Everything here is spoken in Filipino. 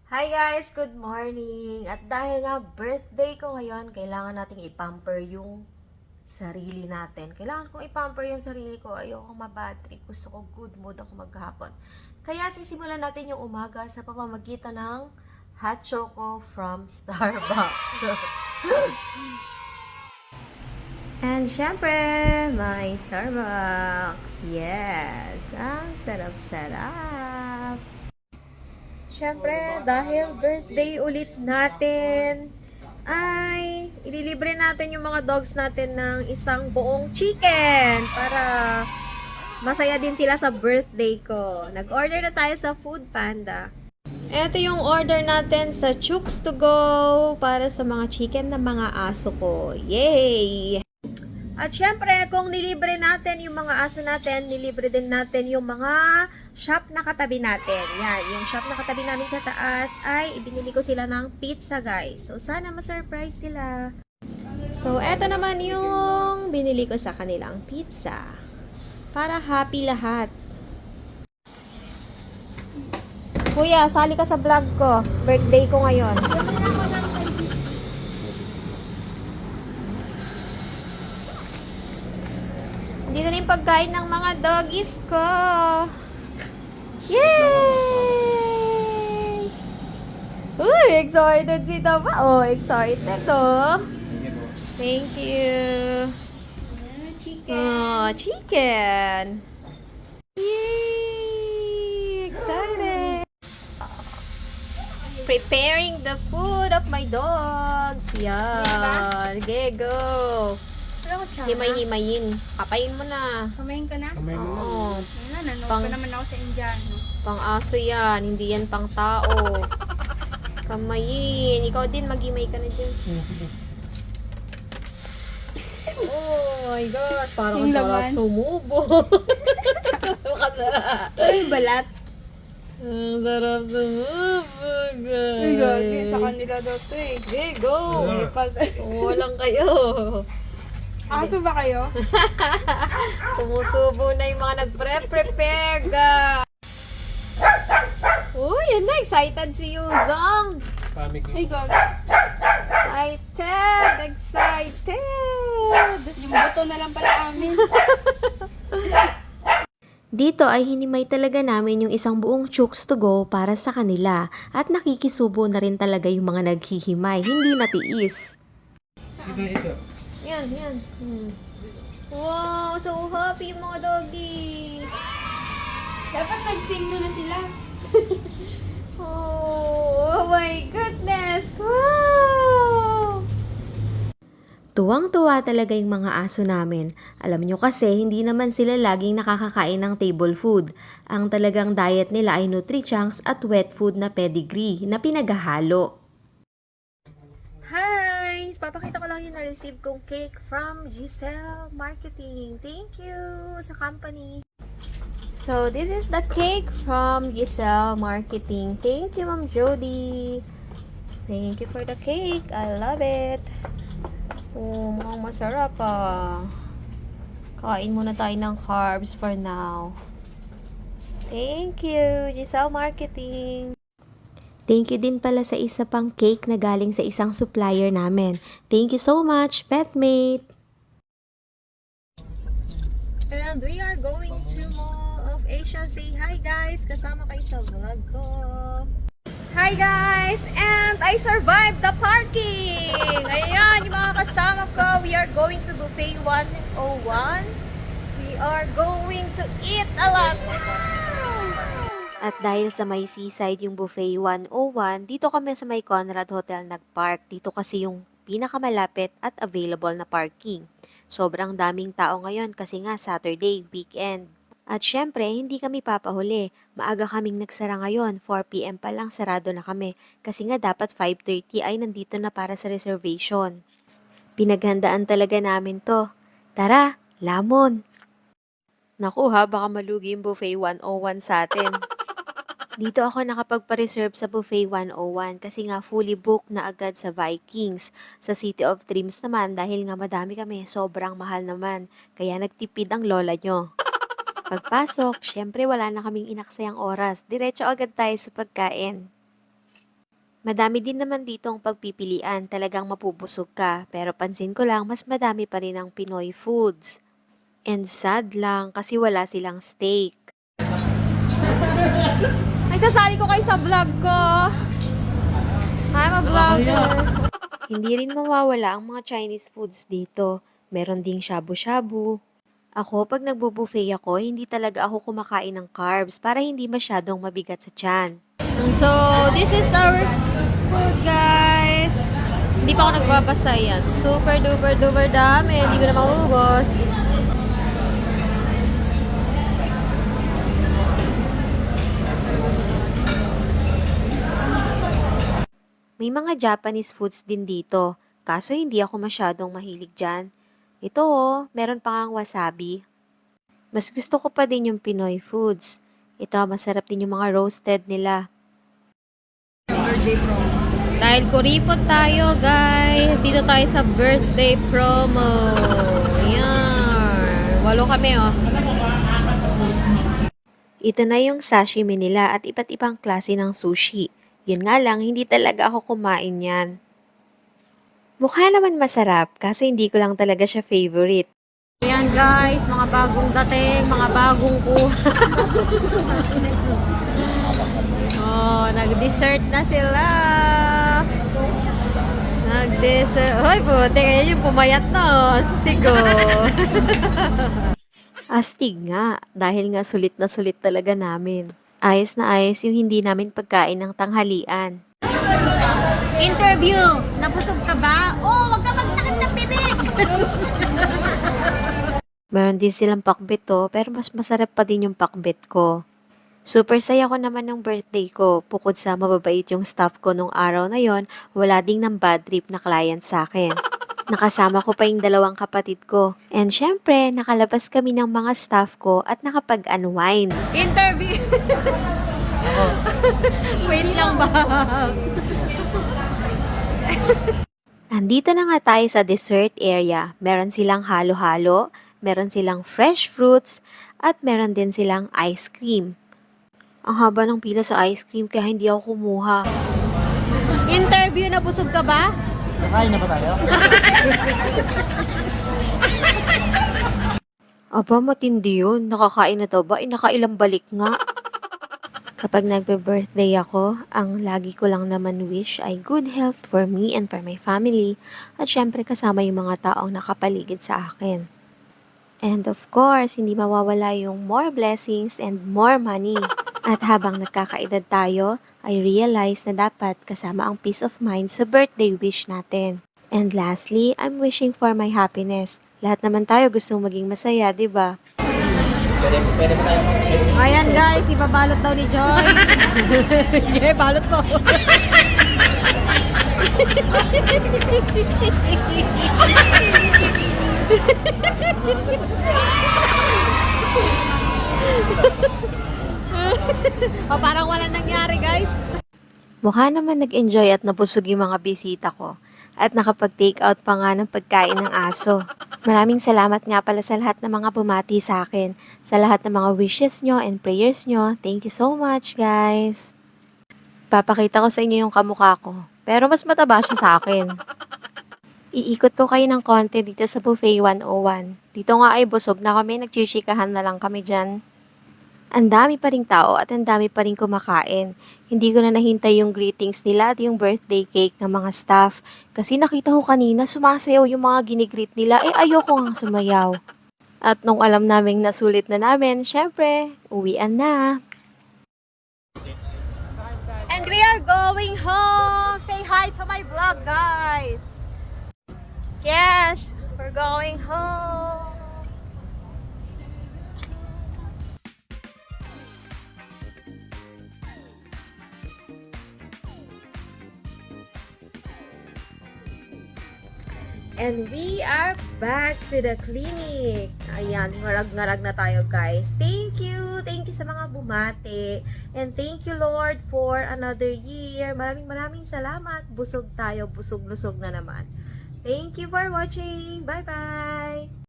Hi guys! Good morning! At dahil nga birthday ko ngayon, kailangan nating ipamper yung sarili natin. Kailangan kong ipamper yung sarili ko. Ayoko mabad trip. Gusto ko good mood ako maghapon. Kaya sisimulan natin yung umaga sa pamamagitan ng hot choco from Starbucks. And syempre, may Starbucks. Yes! Ang sarap-sarap! Siyempre, dahil birthday ulit natin, ay ililibre natin yung mga dogs natin ng isang buong chicken para masaya din sila sa birthday ko. Nag-order na tayo sa Food Panda. Ito yung order natin sa Chooks to Go para sa mga chicken na mga aso ko. Yay! At syempre, kung nilibre natin yung mga aso natin, nilibre din natin yung mga shop na katabi natin. Yan, yung shop na katabi namin sa taas ay ibinili ko sila ng pizza, guys. So, sana ma-surprise sila. So, eto naman yung binili ko sa kanilang pizza. Para happy lahat. Kuya, sali ka sa vlog ko. Birthday ko ngayon. Dito na yung pagkain ng mga doggies ko. Yay! Uy, excited si Taba. Oh, excited oh. Thank you. Oh, chicken. Yay! Excited. Preparing the food of my dogs. Yan. Okay, go. Himay-himayin. Kapain mo na. Kumain ka na? Kamay mo na. Oo. Ayun na, nanood Pang- pa naman ako sa Indiano. Pang aso yan. Hindi yan pang tao. Kamayin. Ikaw din, mag-himay ka na dyan. Sige. Oh my gosh. Parang Yung ang sarap laman. sumubo. Makasarap. Ay, balat. Ang sarap sumubo, guys. Ay, gagi. Sa kanila daw to eh. Okay, go. May falta. Walang kayo. Aso ba kayo? Sumusubo na yung mga nagpre-prepare, guys. Uy, yan na. Excited si Yuzong. Pamig Ay, gagi. Excited. Excited. Yung buto na lang pala amin. Dito ay hinimay talaga namin yung isang buong chooks to go para sa kanila at nakikisubo na rin talaga yung mga naghihimay, hindi natiis. Ito. Yan, yan. Wow, so happy yung mga doggy. Dapat nag-sing na sila. Oh my goodness. Wow! Tuwang-tuwa talaga yung mga aso namin. Alam nyo kasi, hindi naman sila laging nakakakain ng table food. Ang talagang diet nila ay Nutri-Chunks at wet food na pedigree na pinaghahalo. Hi! Papakita ko lang yung na-receive kong cake from Giselle Marketing. Thank you sa company. So, this is the cake from Giselle Marketing. Thank you, Ma'am Jody. Thank you for the cake. I love it. Oh, mukhang masarap ah. Kain muna tayo ng carbs for now. Thank you, Giselle Marketing. Thank you din pala sa isa pang cake na galing sa isang supplier namin. Thank you so much, Petmate! And we are going to Mall of Asia. Say hi guys! Kasama kayo sa vlog ko. Hi guys! And I survived the parking! Ayan, yung mga kasama ko. We are going to Buffet 101. We are going to eat a lot. At dahil sa may seaside yung Buffet 101, dito kami sa may Conrad Hotel nagpark. Dito kasi yung pinakamalapit at available na parking. Sobrang daming tao ngayon kasi nga Saturday, weekend. At syempre, hindi kami papahuli. Maaga kaming nagsara ngayon, 4 PM pa lang sarado na kami. Kasi nga dapat 5:30 ay nandito na para sa reservation. Pinaghandaan talaga namin to. Tara, lamon! Naku ha, baka malugi yung Buffet 101 sa atin. Dito ako nakapagpa-reserve sa Buffet 101 kasi nga fully booked na agad sa Vikings. Sa City of Dreams naman dahil nga madami kami, sobrang mahal naman. Kaya nagtipid ang lola nyo. Pagpasok, syempre wala na kaming inaksayang oras. Diretso agad tayo sa pagkain. Madami din naman dito ang pagpipilian, talagang mapupusog ka. Pero pansin ko lang, mas madami pa rin ang Pinoy foods. And sad lang kasi wala silang steak. Ay, sasali ko kayo sa vlog ko. I'm a vlogger. Hindi rin mawawala ang mga Chinese foods dito. Meron ding shabu-shabu. Ako, pag nagbo-buffet ako, hindi talaga ako kumakain ng carbs para hindi masyadong mabigat sa tiyan. So, this is our food, guys. Hindi pa ako nagbabasa yan. Super duper duper dami. Hindi ko na maubos. May mga Japanese foods din dito, kaso hindi ako masyadong mahilig dyan. Ito oh, meron pa ngang wasabi. Mas gusto ko pa din yung Pinoy foods. Ito, masarap din yung mga roasted nila. Dahil kuripot tayo, guys. Dito tayo sa birthday promo. Yan. 8 kami, oh. Ito na yung sashimi nila at iba't ibang klase ng sushi. Yun nga lang, hindi talaga ako kumain yan. Mukha naman masarap, kaso hindi ko lang talaga siya favorite. Ayan, guys. Mga bagong dating, mga bagong kuha. Oh, nag-dessert na sila. Nag-dessert. Hoy, buti kaya yung pumayat na. Stigo. Astig nga, dahil nga sulit na sulit talaga namin. Ayos na ayos yung hindi namin pagkain ng tanghalian. Interview! Nabusog ka ba? Oh, wag ka magtakip ng bibig! Meron din silang pakbet to, pero mas masarap pa din yung pakbet ko. Super saya ko naman ng birthday ko. Bukod sa mababait yung staff ko nung araw na yon, wala ding ng bad trip na client sa akin. Nakasama ko pa yung 2 kapatid ko. And syempre, nakalabas kami ng mga staff ko at nakapag-unwind. Interview! Wait lang ba? Andito na nga tayo sa dessert area. Meron silang halo-halo, meron silang fresh fruits, at meron din silang ice cream. Ang haba ng pila sa ice cream kaya hindi ako kumuha. Interview, nabusog ka ba? Kakain na ba tayo? Aba, matindi yun. Nakakain na daw ba? Nakailang balik nga. Kapag nagbe-birthday ako, ang lagi ko lang naman wish ay good health for me and for my family at syempre kasama yung mga taong nakapaligid sa akin. And of course, hindi mawawala yung more blessings and more money. At habang nagkakaedad tayo, I realize na dapat kasama ang peace of mind sa birthday wish natin. And lastly, I'm wishing for my happiness. Lahat naman tayo gustong maging masaya, di ba? Pwede ba tayo? Ayan guys, ibabalot daw ni Joy. Sige, balot ko. O, parang walang nangyari guys. Mukha naman nag-enjoy at nabusog yung mga bisita ko. At nakapag-take out pa nga ng pagkain ng aso. Maraming salamat nga pala sa lahat ng mga bumati sa akin. Sa lahat ng mga wishes nyo and prayers nyo. Thank you so much, guys. Papakita ko sa inyo yung kamukha ko. Pero mas mataba siya sa akin. Iikot ko kayo ng konti dito sa Buffet 101. Dito nga ay busog na kami. Nagchichikahan na lang kami dyan. Ang dami pa ring tao at ang dami pa ring kumakain. Hindi ko na nahintay yung greetings nila at yung birthday cake ng mga staff. Kasi nakita ko kanina sumasayaw yung mga ginigreet nila, ayoko nga sumayaw. At nung alam naming nasulit na namin, syempre, uwian na. And we are going home. Say hi to my vlog, guys. Yes, we're going home. And we are back to the clinic. Ayan, ngarag-ngarag na tayo guys. Thank you sa mga bumate. And thank you Lord for another year. Maraming salamat. Busog tayo, busog-lusog na naman. Thank you for watching. Bye-bye!